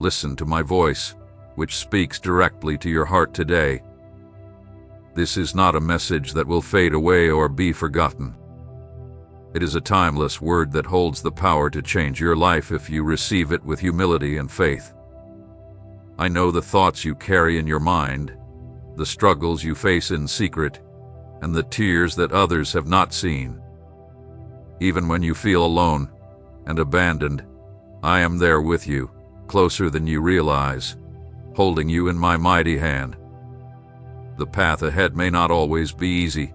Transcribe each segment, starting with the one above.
Listen to my voice, which speaks directly to your heart today. This is not a message that will fade away or be forgotten. It is a timeless word that holds the power to change your life if you receive it with humility and faith. I know the thoughts you carry in your mind, the struggles you face in secret, and the tears that others have not seen. Even when you feel alone and abandoned, I am there with you, closer than you realize, holding you in my mighty hand. The path ahead may not always be easy,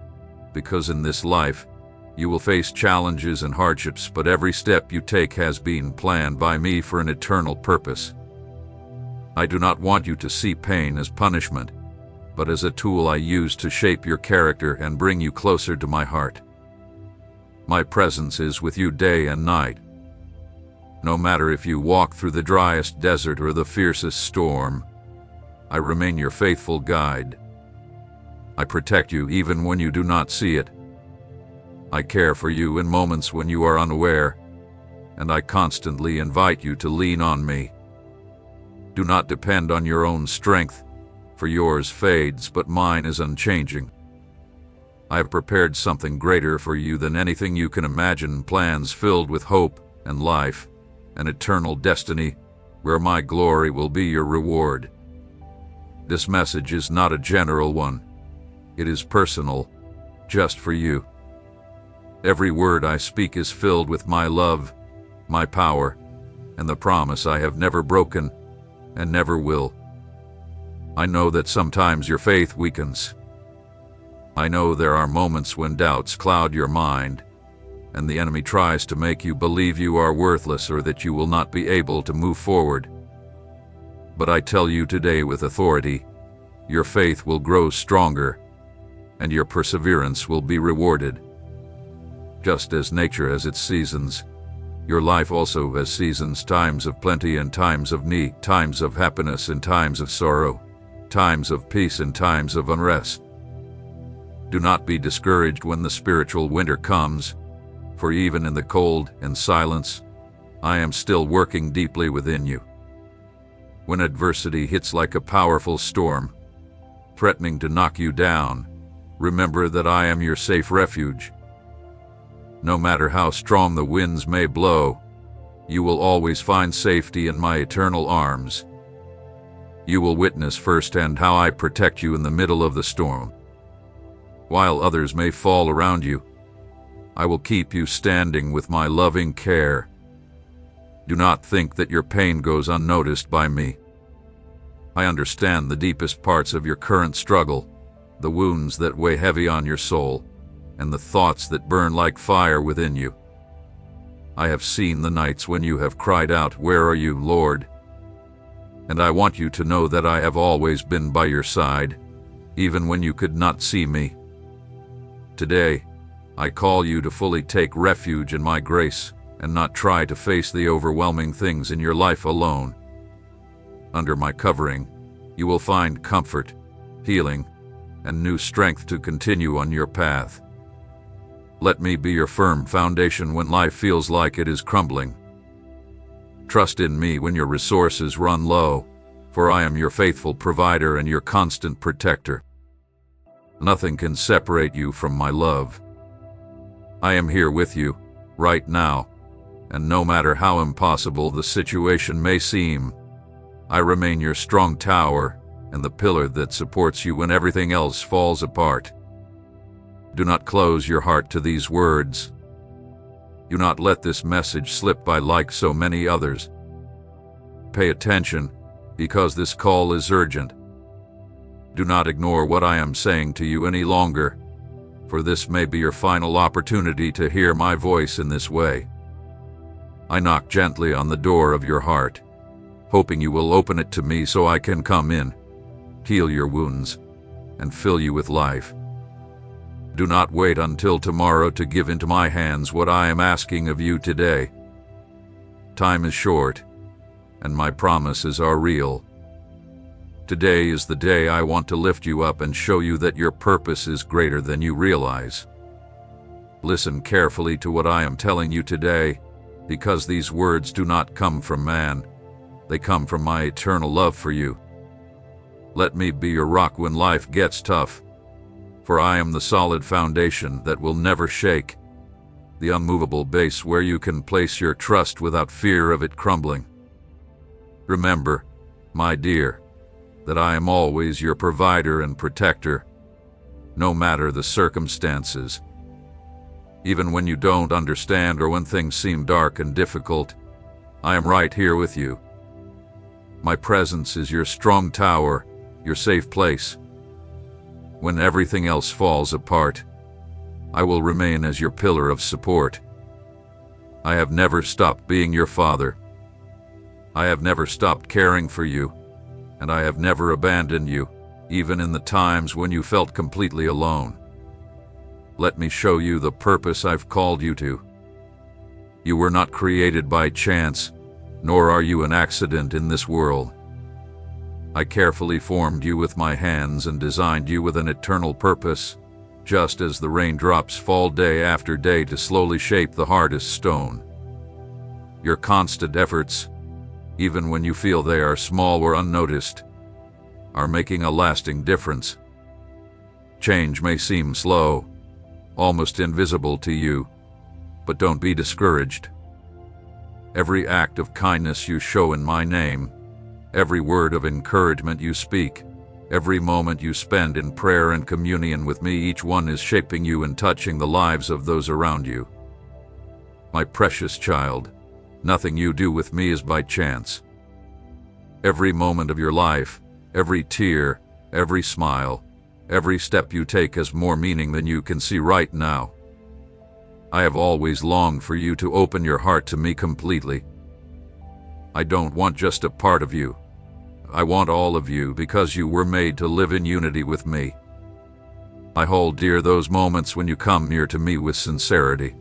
because in this life, you will face challenges and hardships, but every step you take has been planned by me for an eternal purpose. I do not want you to see pain as punishment, but as a tool I use to shape your character and bring you closer to my heart. My presence is with you day and night. No matter if you walk through the driest desert or the fiercest storm, I remain your faithful guide. I protect you even when you do not see it. I care for you in moments when you are unaware, and I constantly invite you to lean on me. Do not depend on your own strength, for yours fades, but mine is unchanging. I have prepared something greater for you than anything you can imagine, plans filled with hope and life, an eternal destiny where my glory will be your reward. This message is not a general one. It is personal, just for you. Every word I speak is filled with my love, my power, and the promise I have never broken and never will. I know that sometimes your faith weakens. I know there are moments when doubts cloud your mind, and the enemy tries to make you believe you are worthless or that you will not be able to move forward. But I tell you today with authority, your faith will grow stronger, and your perseverance will be rewarded. Just as nature has its seasons, your life also has seasons, times of plenty and times of need, times of happiness and times of sorrow, times of peace and times of unrest. Do not be discouraged when the spiritual winter comes, for even in the cold and silence, I am still working deeply within you. When adversity hits like a powerful storm, threatening to knock you down, remember that I am your safe refuge. No matter how strong the winds may blow, you will always find safety in my eternal arms. You will witness firsthand how I protect you in the middle of the storm. While others may fall around you, I will keep you standing with my loving care. Do not think that your pain goes unnoticed by me. I understand the deepest parts of your current struggle, the wounds that weigh heavy on your soul, and the thoughts that burn like fire within you. I have seen the nights when you have cried out, "Where are you, Lord?" And I want you to know that I have always been by your side, even when you could not see me. Today, I call you to fully take refuge in my grace and not try to face the overwhelming things in your life alone. Under my covering, you will find comfort, healing, and new strength to continue on your path. Let me be your firm foundation when life feels like it is crumbling. Trust in me when your resources run low, for I am your faithful provider and your constant protector. Nothing can separate you from my love. I am here with you, right now, and no matter how impossible the situation may seem, I remain your strong tower and the pillar that supports you when everything else falls apart. Do not close your heart to these words. Do not let this message slip by like so many others. Pay attention, because this call is urgent. Do not ignore what I am saying to you any longer, for this may be your final opportunity to hear my voice in this way. I knock gently on the door of your heart, hoping you will open it to me so I can come in, heal your wounds, and fill you with life. Do not wait until tomorrow to give into my hands what I am asking of you today. Time is short, and my promises are real. Today is the day I want to lift you up and show you that your purpose is greater than you realize. Listen carefully to what I am telling you today, because these words do not come from man, They come from my eternal love for you. Let me be your rock when life gets tough, for I am the solid foundation that will never shake, the unmovable base where you can place your trust without fear of it crumbling. Remember, my dear, that I am always your provider and protector, no matter the circumstances. Even when you don't understand or when things seem dark and difficult, I am right here with you. My presence is your strong tower, your safe place. When everything else falls apart, I will remain as your pillar of support. I have never stopped being your father. I have never stopped caring for you, and I have never abandoned you, even in the times when you felt completely alone. Let me show you the purpose I've called you to. You were not created by chance, nor are you an accident in this world. I carefully formed you with my hands and designed you with an eternal purpose, just as the raindrops fall day after day to slowly shape the hardest stone. Your constant efforts, even when you feel they are small or unnoticed, are making a lasting difference. Change may seem slow, almost invisible to you, but don't be discouraged. Every act of kindness you show in my name, every word of encouragement you speak, every moment you spend in prayer and communion with me, each one is shaping you and touching the lives of those around you. My precious child, nothing you do with me is by chance. Every moment of your life, every tear, every smile, every step you take has more meaning than you can see right now. I have always longed for you to open your heart to me completely. I don't want just a part of you. I want all of you because you were made to live in unity with me. I hold dear those moments when you come near to me with sincerity.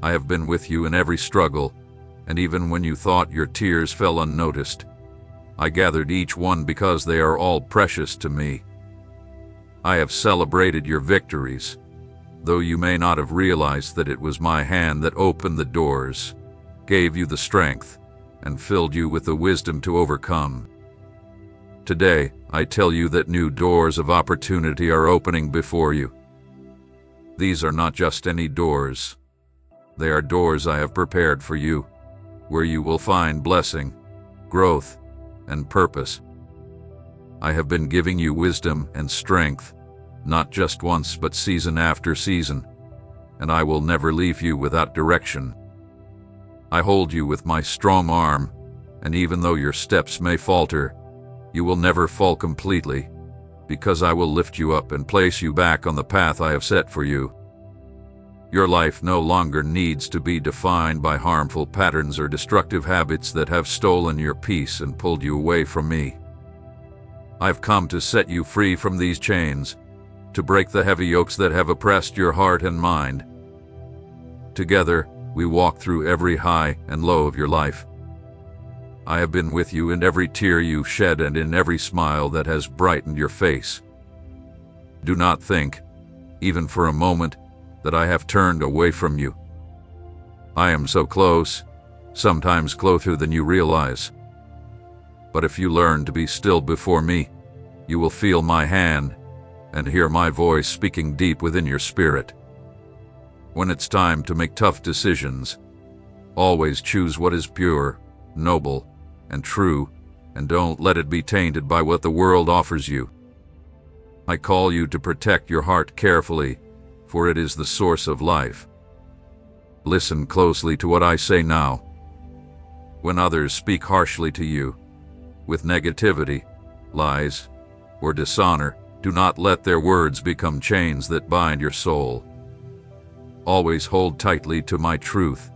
I have been with you in every struggle, and even when you thought your tears fell unnoticed, I gathered each one because they are all precious to me. I have celebrated your victories, though you may not have realized that it was my hand that opened the doors, gave you the strength, and filled you with the wisdom to overcome. Today, I tell you that new doors of opportunity are opening before you. These are not just any doors. They are doors I have prepared for you, where you will find blessing, growth, and purpose. I have been giving you wisdom and strength, not just once but season after season, and I will never leave you without direction. I hold you with my strong arm, and even though your steps may falter, you will never fall completely, because I will lift you up and place you back on the path I have set for you. Your life no longer needs to be defined by harmful patterns or destructive habits that have stolen your peace and pulled you away from me. I've come to set you free from these chains, to break the heavy yokes that have oppressed your heart and mind. Together, we walk through every high and low of your life. I have been with you in every tear you've shed and in every smile that has brightened your face. Do not think, even for a moment, that I have turned away from you. I am so close, sometimes closer than you realize. But if you learn to be still before me, you will feel my hand and hear my voice speaking deep within your spirit. When it's time to make tough decisions, always choose what is pure, noble, and true, and don't let it be tainted by what the world offers you. I call you to protect your heart carefully, for it is the source of life. Listen closely to what I say now. When others speak harshly to you, with negativity, lies, or dishonor, do not let their words become chains that bind your soul. Always hold tightly to my truth,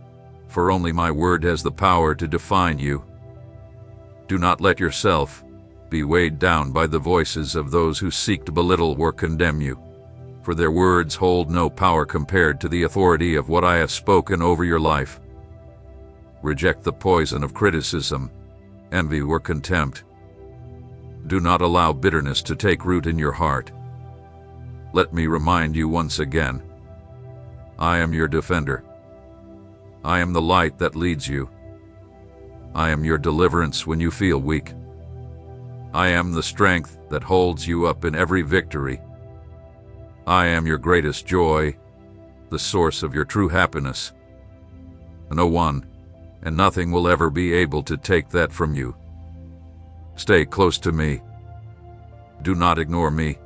for only my word has the power to define you. Do not let yourself be weighed down by the voices of those who seek to belittle or condemn you, for their words hold no power compared to the authority of what I have spoken over your life. Reject the poison of criticism, envy, or contempt. Do not allow bitterness to take root in your heart. Let me remind you once again, I am your defender. I am the light that leads you. I am your deliverance when you feel weak. I am the strength that holds you up in every victory. I am your greatest joy, the source of your true happiness. No one and nothing will ever be able to take that from you. Stay close to me. Do not ignore me,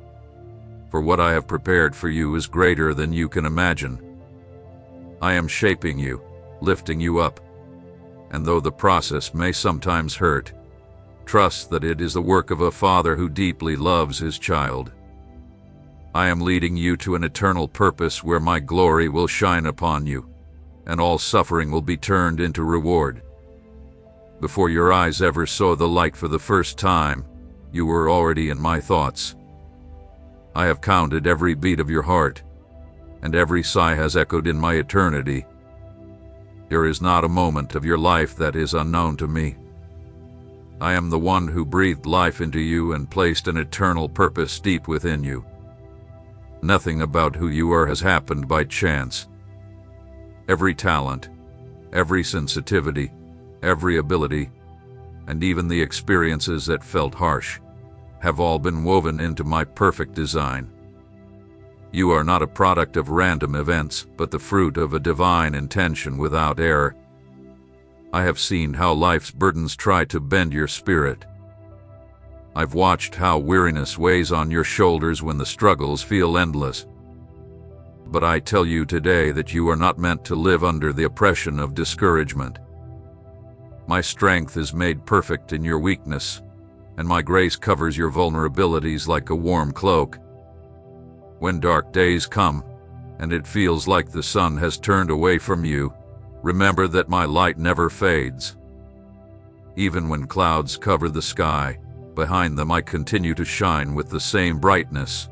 for what I have prepared for you is greater than you can imagine. I am shaping you, lifting you up, and though the process may sometimes hurt, trust that it is the work of a father who deeply loves his child. I am leading you to an eternal purpose where my glory will shine upon you, and all suffering will be turned into reward. Before your eyes ever saw the light for the first time, you were already in my thoughts. I have counted every beat of your heart, and every sigh has echoed in my eternity. There is not a moment of your life that is unknown to me. I am the one who breathed life into you and placed an eternal purpose deep within you. Nothing about who you are has happened by chance. Every talent, every sensitivity, every ability, and even the experiences that felt harsh, have all been woven into my perfect design. You are not a product of random events, but the fruit of a divine intention without error. I have seen how life's burdens try to bend your spirit. I've watched how weariness weighs on your shoulders when the struggles feel endless. But I tell you today that you are not meant to live under the oppression of discouragement. My strength is made perfect in your weakness, and my grace covers your vulnerabilities like a warm cloak. When dark days come, and it feels like the sun has turned away from you, remember that my light never fades. Even when clouds cover the sky, behind them I continue to shine with the same brightness,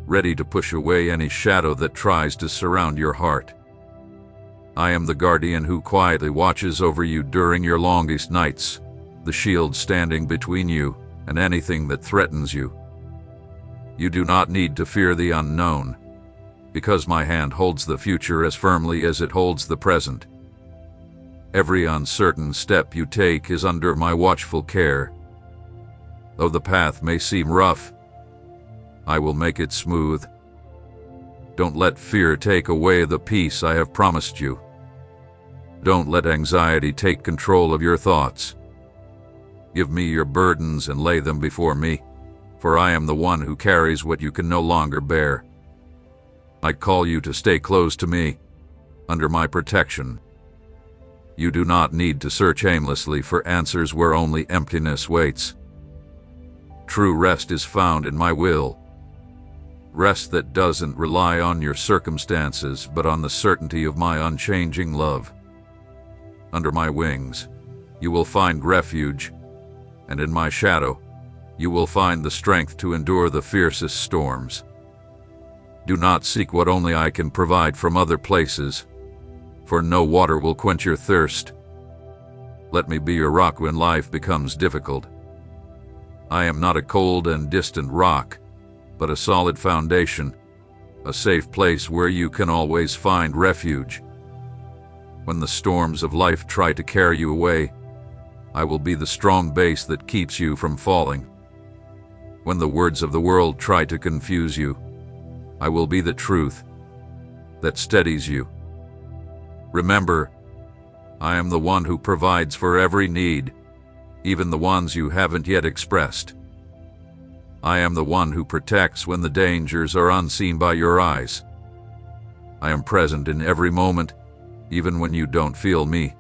ready to push away any shadow that tries to surround your heart. I am the guardian who quietly watches over you during your longest nights, the shield standing between you and anything that threatens you. You do not need to fear the unknown, because my hand holds the future as firmly as it holds the present. Every uncertain step you take is under my watchful care. Though the path may seem rough, I will make it smooth. Don't let fear take away the peace I have promised you. Don't let anxiety take control of your thoughts. Give me your burdens and lay them before me, for I am the one who carries what you can no longer bear. I call you to stay close to me, under my protection. You do not need to search aimlessly for answers where only emptiness waits. True rest is found in my will. Rest that doesn't rely on your circumstances, but on the certainty of my unchanging love. Under my wings, you will find refuge, and in my shadow, you will find the strength to endure the fiercest storms. Do not seek what only I can provide from other places, for no water will quench your thirst. Let me be your rock when life becomes difficult. I am not a cold and distant rock, but a solid foundation, a safe place where you can always find refuge. When the storms of life try to carry you away, I will be the strong base that keeps you from falling. When the words of the world try to confuse you, I will be the truth that steadies you. Remember, I am the one who provides for every need, even the ones you haven't yet expressed. I am the one who protects when the dangers are unseen by your eyes. I am present in every moment, even when you don't feel me,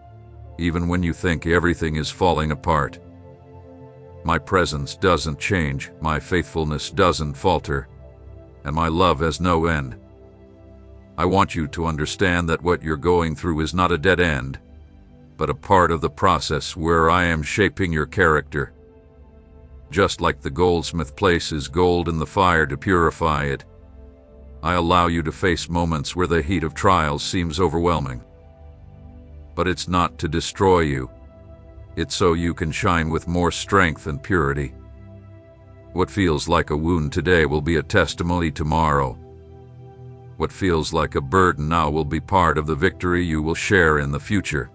even when you think everything is falling apart. My presence doesn't change, my faithfulness doesn't falter, and my love has no end. I want you to understand that what you're going through is not a dead end, but a part of the process where I am shaping your character. Just like the goldsmith places gold in the fire to purify it, I allow you to face moments where the heat of trials seems overwhelming. But it's not to destroy you. It's so you can shine with more strength and purity. What feels like a wound today will be a testimony tomorrow. What feels like a burden now will be part of the victory you will share in the future.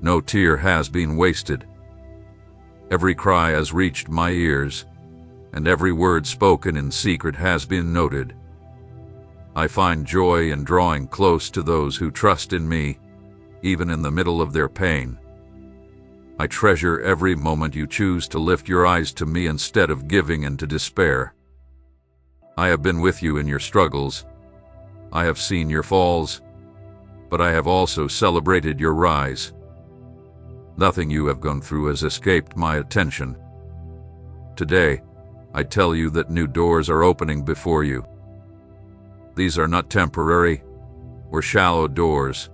No tear has been wasted. Every cry has reached my ears, and every word spoken in secret has been noted. I find joy in drawing close to those who trust in me, even in the middle of their pain. I treasure every moment you choose to lift your eyes to me instead of giving in to despair. I have been with you in your struggles. I have seen your falls, but I have also celebrated your rise. Nothing you have gone through has escaped my attention. Today, I tell you that new doors are opening before you. These are not temporary or shallow doors,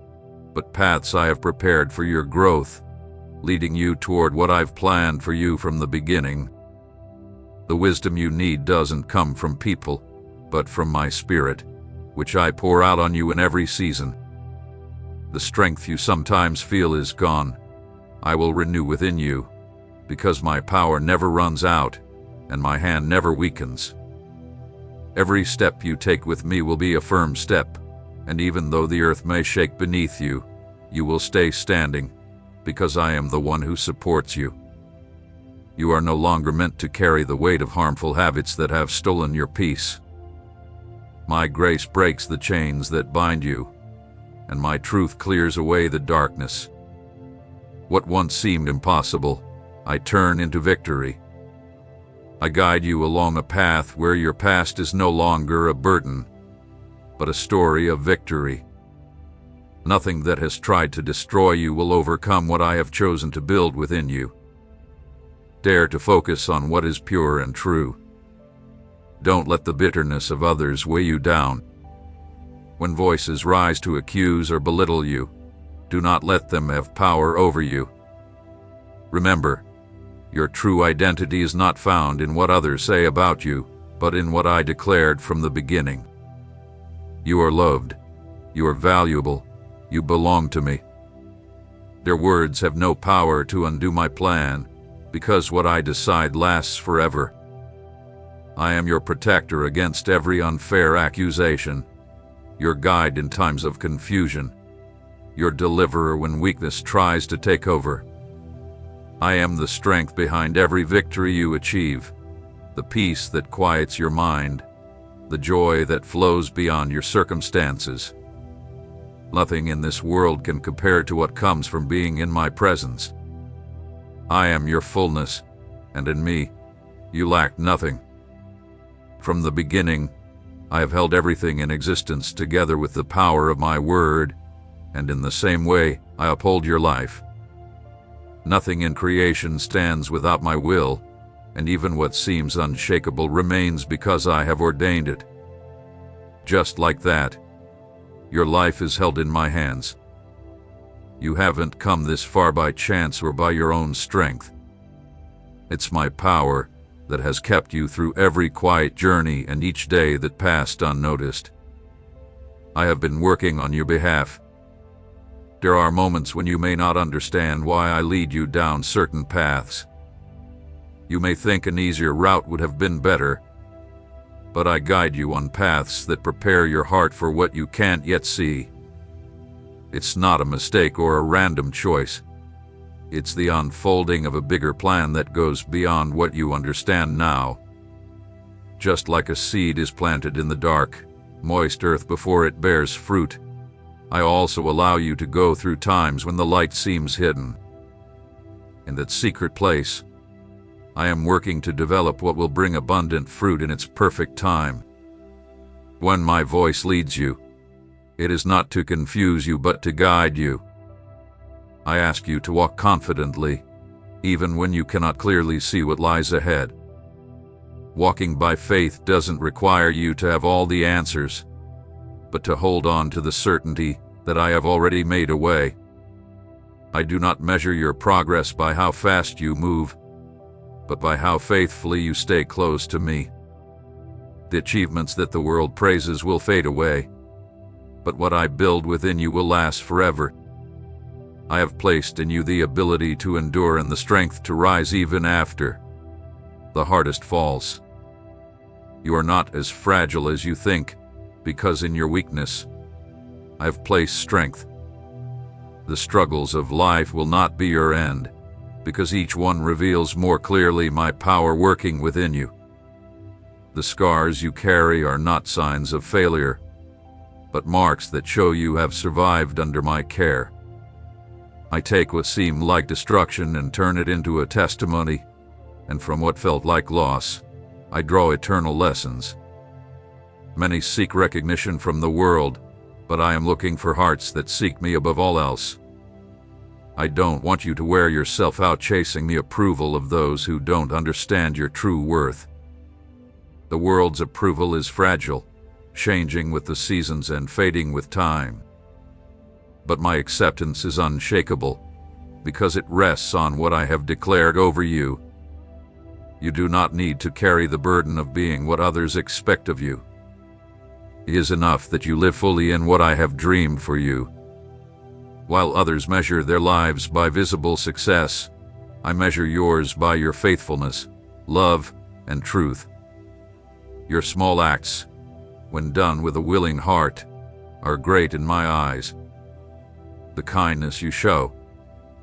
but paths I have prepared for your growth, leading you toward what I've planned for you from the beginning. The wisdom you need doesn't come from people, but from my Spirit, which I pour out on you in every season. The strength you sometimes feel is gone. I will renew within you, because my power never runs out, and my hand never weakens. Every step you take with me will be a firm step, and even though the earth may shake beneath you, you will stay standing, because I am the one who supports you. You are no longer meant to carry the weight of harmful habits that have stolen your peace. My grace breaks the chains that bind you, and my truth clears away the darkness. What once seemed impossible, I turn into victory. I guide you along a path where your past is no longer a burden, but a story of victory. Nothing that has tried to destroy you will overcome what I have chosen to build within you. Dare to focus on what is pure and true. Don't let the bitterness of others weigh you down. When voices rise to accuse or belittle you, do not let them have power over you. Remember, your true identity is not found in what others say about you, but in what I declared from the beginning. You are loved. You are valuable. You belong to me. Their words have no power to undo my plan, because what I decide lasts forever. I am your protector against every unfair accusation, your guide in times of confusion, your deliverer when weakness tries to take over. I am the strength behind every victory you achieve, the peace that quiets your mind, the joy that flows beyond your circumstances. Nothing in this world can compare to what comes from being in my presence. I am your fullness, and in me, you lack nothing. From the beginning, I have held everything in existence together with the power of my word, and in the same way, I uphold your life. Nothing in creation stands without my will, and even what seems unshakable remains because I have ordained it. Just like that, your life is held in my hands. You haven't come this far by chance or by your own strength. It's my power that has kept you through every quiet journey and each day that passed unnoticed. I have been working on your behalf. There are moments when you may not understand why I lead you down certain paths. You may think an easier route would have been better, but I guide you on paths that prepare your heart for what you can't yet see. It's not a mistake or a random choice. It's the unfolding of a bigger plan that goes beyond what you understand now. Just like a seed is planted in the dark, moist earth before it bears fruit, I also allow you to go through times when the light seems hidden. In that secret place, I am working to develop what will bring abundant fruit in its perfect time. When my voice leads you, it is not to confuse you but to guide you. I ask you to walk confidently, even when you cannot clearly see what lies ahead. Walking by faith doesn't require you to have all the answers, but to hold on to the certainty that I have already made a way. I do not measure your progress by how fast you move, but by how faithfully you stay close to me. The achievements that the world praises will fade away, but what I build within you will last forever. I have placed in you the ability to endure and the strength to rise even after the hardest falls. You are not as fragile as you think, because in your weakness, I have placed strength. The struggles of life will not be your end, because each one reveals more clearly my power working within you. The scars you carry are not signs of failure, but marks that show you have survived under my care. I take what seemed like destruction and turn it into a testimony, and from what felt like loss, I draw eternal lessons. Many seek recognition from the world, but I am looking for hearts that seek me above all else. I don't want you to wear yourself out chasing the approval of those who don't understand your true worth. The world's approval is fragile, changing with the seasons and fading with time. But my acceptance is unshakable, because it rests on what I have declared over you. You do not need to carry the burden of being what others expect of you. It is enough that you live fully in what I have dreamed for you. While others measure their lives by visible success, I measure yours by your faithfulness, love, and truth. Your small acts, when done with a willing heart, are great in my eyes. The kindness you show,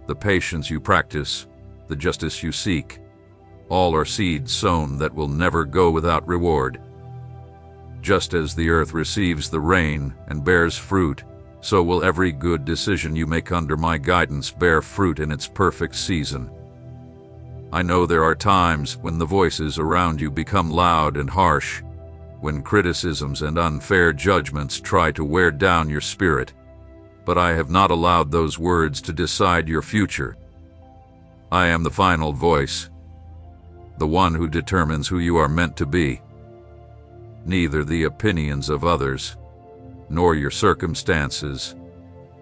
the patience you practice, the justice you seek, all are seeds sown that will never go without reward. Just as the earth receives the rain and bears fruit, so will every good decision you make under my guidance bear fruit in its perfect season. I know there are times when the voices around you become loud and harsh, when criticisms and unfair judgments try to wear down your spirit, but I have not allowed those words to decide your future. I am the final voice, the one who determines who you are meant to be. Neither the opinions of others, nor your circumstances,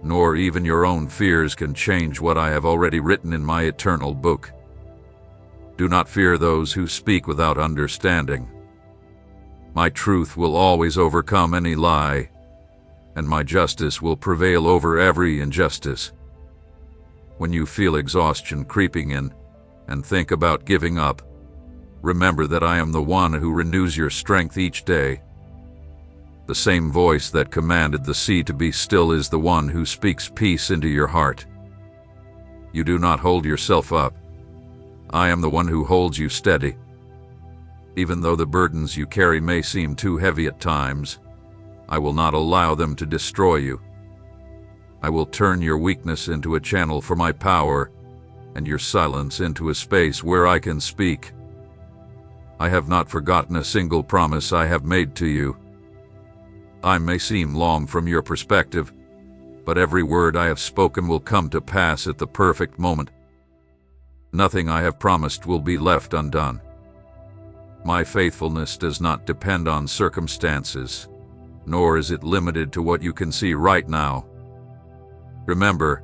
nor even your own fears can change what I have already written in my eternal book. Do not fear those who speak without understanding. My truth will always overcome any lie, and my justice will prevail over every injustice. When you feel exhaustion creeping in and think about giving up, remember that I am the one who renews your strength each day. The same voice that commanded the sea to be still is the one who speaks peace into your heart. You do not hold yourself up. I am the one who holds you steady. Even though the burdens you carry may seem too heavy at times, I will not allow them to destroy you. I will turn your weakness into a channel for my power, and your silence into a space where I can speak. I have not forgotten a single promise I have made to you. I may seem long from your perspective, but every word I have spoken will come to pass at the perfect moment. Nothing I have promised will be left undone. My faithfulness does not depend on circumstances, nor is it limited to what you can see right now. Remember,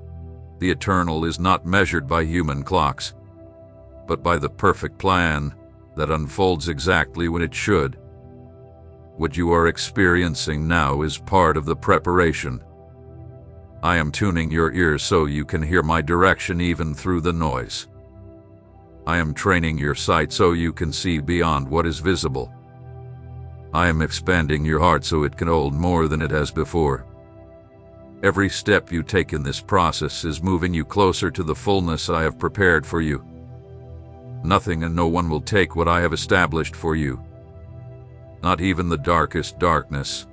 the eternal is not measured by human clocks, but by the perfect plan that unfolds exactly when it should. What you are experiencing now is part of the preparation. I am tuning your ears so you can hear my direction even through the noise. I am training your sight so you can see beyond what is visible. I am expanding your heart so it can hold more than it has before. Every step you take in this process is moving you closer to the fullness I have prepared for you. Nothing and no one will take what I have established for you. Not even the darkest darkness,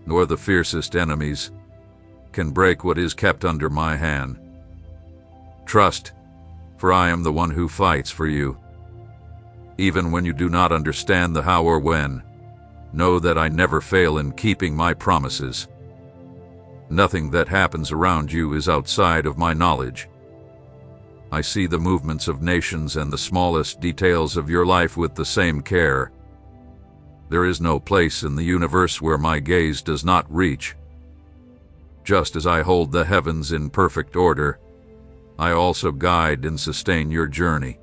nor the fiercest enemies, can break what is kept under my hand. Trust, for I am the one who fights for you. Even when you do not understand the how or when, know that I never fail in keeping my promises. Nothing that happens around you is outside of my knowledge. I see the movements of nations and the smallest details of your life with the same care. There is no place in the universe where my gaze does not reach. Just as I hold the heavens in perfect order, I also guide and sustain your journey.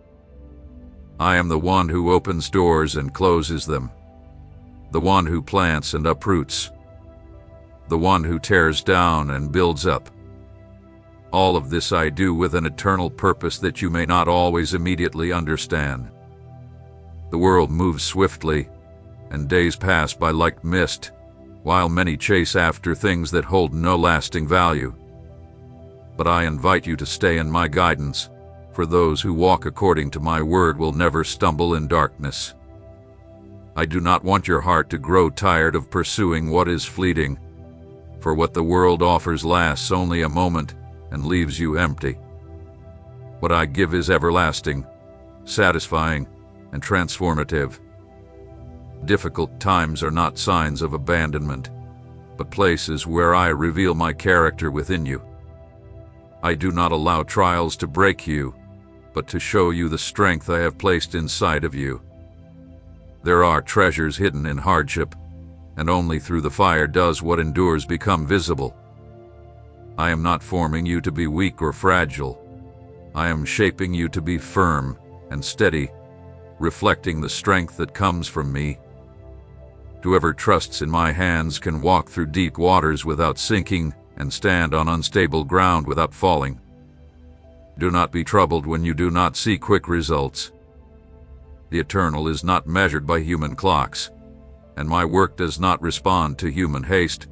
I am the one who opens doors and closes them, the one who plants and uproots, the one who tears down and builds up. All of this I do with an eternal purpose that you may not always immediately understand. The world moves swiftly, and days pass by like mist, while many chase after things that hold no lasting value. But I invite you to stay in my guidance, for those who walk according to my word will never stumble in darkness. I do not want your heart to grow tired of pursuing what is fleeting, for what the world offers lasts only a moment and leaves you empty. What I give is everlasting, satisfying, and transformative. Difficult times are not signs of abandonment, but places where I reveal my character within you. I do not allow trials to break you, but to show you the strength I have placed inside of you. There are treasures hidden in hardship, and only through the fire does what endures become visible. I am not forming you to be weak or fragile. I am shaping you to be firm and steady, reflecting the strength that comes from me. Whoever trusts in my hands can walk through deep waters without sinking and stand on unstable ground without falling. Do not be troubled when you do not see quick results. The eternal is not measured by human clocks, and my work does not respond to human haste,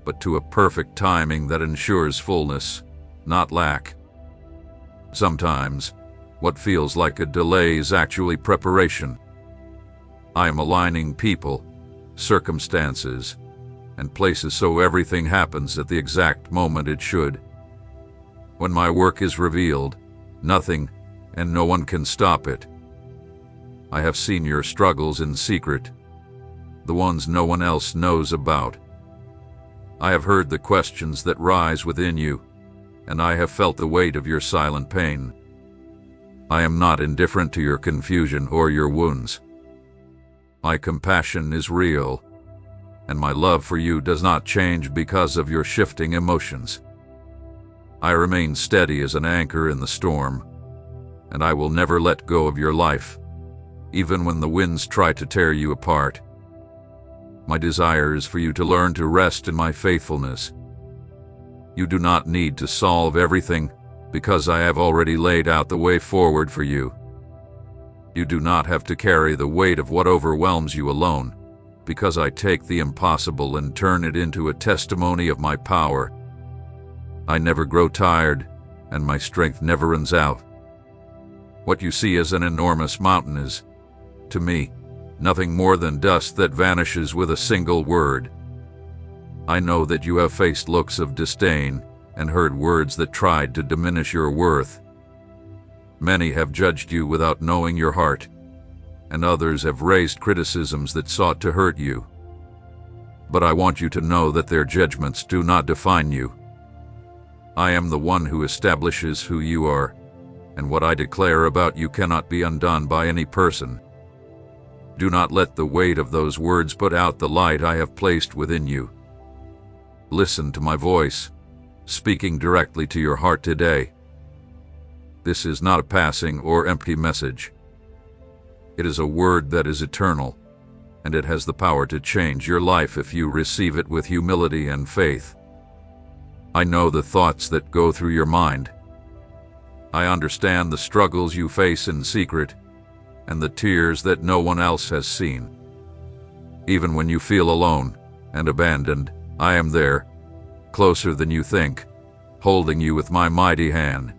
but to a perfect timing that ensures fullness, not lack. Sometimes, what feels like a delay is actually preparation. I am aligning people, circumstances, and places so everything happens at the exact moment it should. When my work is revealed, nothing and no one can stop it. I have seen your struggles in secret, the ones no one else knows about. I have heard the questions that rise within you, and I have felt the weight of your silent pain. I am not indifferent to your confusion or your wounds. My compassion is real, and my love for you does not change because of your shifting emotions. I remain steady as an anchor in the storm, and I will never let go of your life, even when the winds try to tear you apart. My desire is for you to learn to rest in my faithfulness. You do not need to solve everything, because I have already laid out the way forward for you. You do not have to carry the weight of what overwhelms you alone, because I take the impossible and turn it into a testimony of my power. I never grow tired, and my strength never runs out. What you see as an enormous mountain is, to me, nothing more than dust that vanishes with a single word. I know that you have faced looks of disdain and heard words that tried to diminish your worth. Many have judged you without knowing your heart, and others have raised criticisms that sought to hurt you. But I want you to know that their judgments do not define you. I am the one who establishes who you are, and what I declare about you cannot be undone by any person. Do not let the weight of those words put out the light I have placed within you. Listen to my voice, speaking directly to your heart today. This is not a passing or empty message. It is a word that is eternal, and it has the power to change your life if you receive it with humility and faith. I know the thoughts that go through your mind. I understand the struggles you face in secret, and the tears that no one else has seen. Even when you feel alone and abandoned, I am there, closer than you think, holding you with my mighty hand.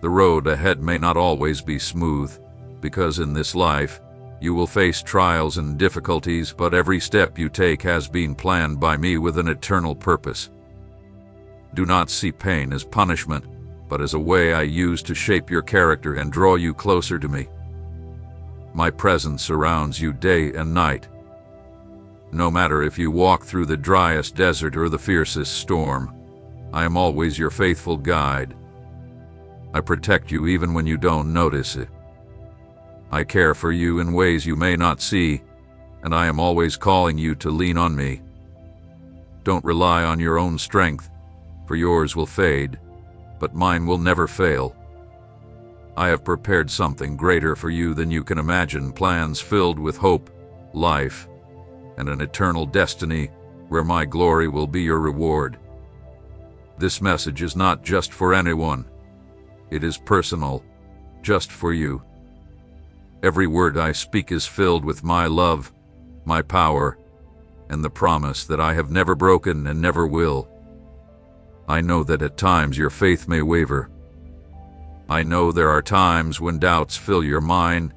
The road ahead may not always be smooth, because in this life, you will face trials and difficulties, but every step you take has been planned by me with an eternal purpose. Do not see pain as punishment, but as a way I use to shape your character and draw you closer to me. My presence surrounds you day and night. No matter if you walk through the driest desert or the fiercest storm, I am always your faithful guide. I protect you even when you don't notice it. I care for you in ways you may not see, and I am always calling you to lean on me. Don't rely on your own strength, for yours will fade, but mine will never fail. I have prepared something greater for you than you can imagine, plans filled with hope, life, and an eternal destiny where my glory will be your reward. This message is not just for anyone. It is personal, just for you. Every word I speak is filled with my love, my power, and the promise that I have never broken and never will. I know that at times your faith may waver. I know there are times when doubts fill your mind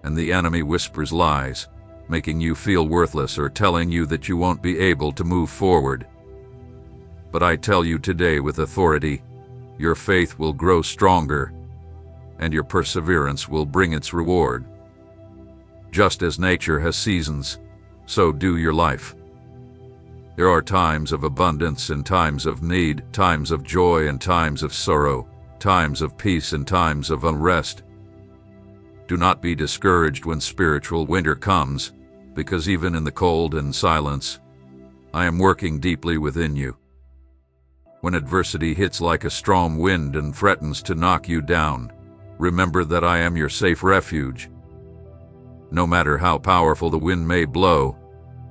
and the enemy whispers lies, making you feel worthless or telling you that you won't be able to move forward. But I tell you today with authority, your faith will grow stronger and your perseverance will bring its reward. Just as nature has seasons, so do your life. There are times of abundance and times of need, times of joy and times of sorrow, times of peace and times of unrest. Do not be discouraged when spiritual winter comes, because even in the cold and silence, I am working deeply within you. When adversity hits like a strong wind and threatens to knock you down, remember that I am your safe refuge. No matter how powerful the wind may blow,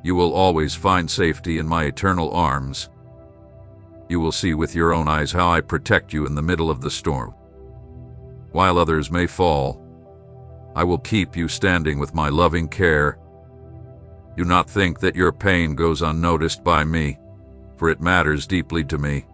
you will always find safety in my eternal arms. You will see with your own eyes how I protect you in the middle of the storm. While others may fall, I will keep you standing with my loving care. Do not think that your pain goes unnoticed by me, for it matters deeply to me.